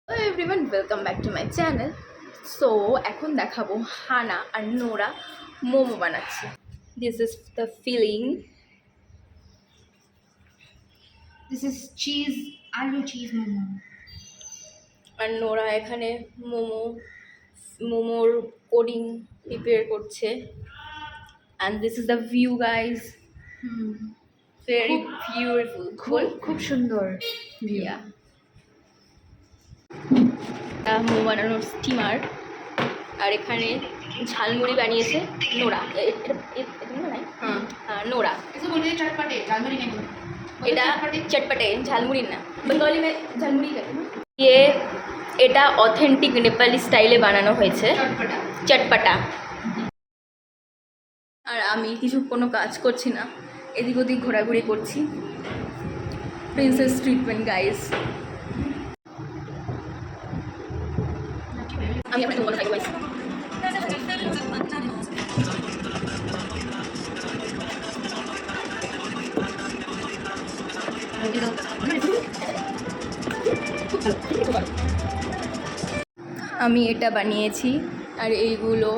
Hello everyone, welcome back to my channel. So এখন দেখাবো হানা আর নোরা মোমো বানাচ্ছে. This is the filling. This is cheese, aloo cheese momo. R Nora এখানে মোমোর coding prepare করছে. And this is the view, guys. Very beautiful. খুব সুন্দর view. Yeah. Momo বানানোর স্টিমার. আর এখানে ঝালমুড়ি বানিয়েছে নোরা. নোরা इसको बोलिए चटपटे झालमुड़ी नहीं बोलो এটা চটপটে ঝালমুড়ি না, বেঙ্গলি মে ঝালমুড়ি कहते हैं। এটা অথেন্টিক নেপালি স্টাইলে বানানো হয়েছে चटपटा চটপটা। আর আমি কোনো কাজ করছি না, এদিক ওদিক ঘোরাঘুরি করছি। Princess treatment guys. আমি আপনাকে বলতে থাকি গাইস। আমি এটা বানিয়েছি আর এইগুলো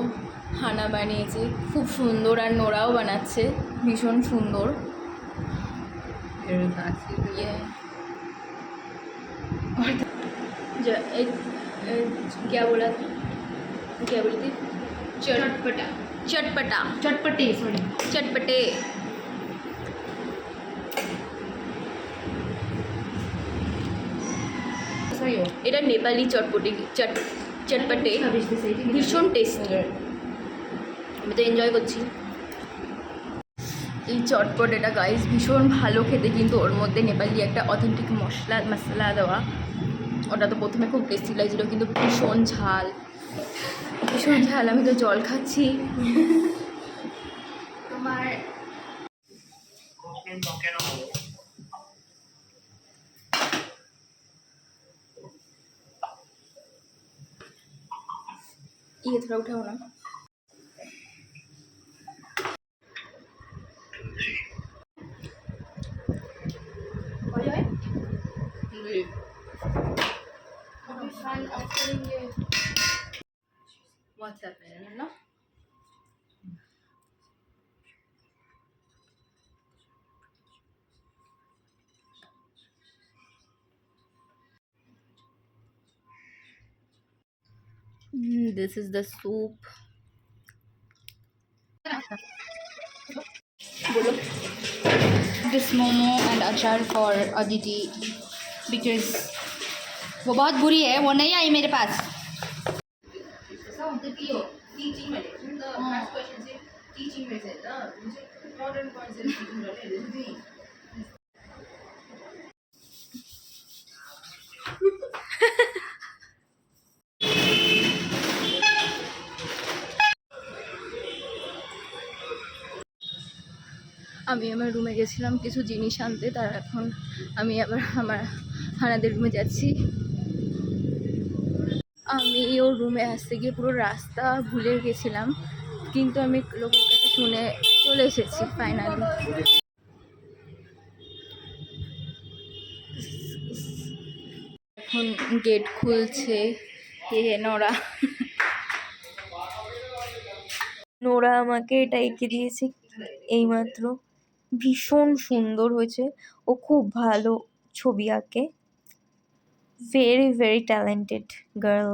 হানা বানিয়েছে, খুব সুন্দর। আর নোরাও বানাচ্ছে, ভীষণ সুন্দর। क्या बोला था, क्या बोली थी? चटपटा चटपटा चटपटे सॉरी चटपटे। এটা নেপালি চটপটে, ভীষণ টেস্টি। আমি তো এনজয় করছি এই চটপটেটা গাইস, ভীষণ ভালো খেতে। কিন্তু ওর মধ্যে নেপালি একটা অথেন্টিক মশলা দেওয়া, ওটা তো প্রথমে খুব টেস্টি লাগছিলো, কিন্তু ভীষণ ঝাল। আমি তো জল খাচ্ছি। তোমার ये थोड़ा उठाओ ना। What's happening? No? This is the soup. this momo and achar for Aditi because वो बहुत बुरी है, वो नहीं आई मेरे पास। আমি আমার রুমে গেছিলাম কিছু জিনিস আনতে, তার এখন আমি আবার আমার হানাদের রুমে যাচ্ছি। আমি ওর রুমে আসতে গিয়ে পুরো রাস্তা ভুলে গেছিলাম, কিন্তু আমি লোকের কাছে শুনে চলে এসেছি ফাইনালি। এখন গেট খুলছে। নোরা আমাকে এটা এঁকে দিয়েছে এইমাত্র, ভীষণ সুন্দর হয়েছে। ও খুব ভালো ছবি আঁকে, ভেরি ভেরি ট্যালেন্টেড গার্ল।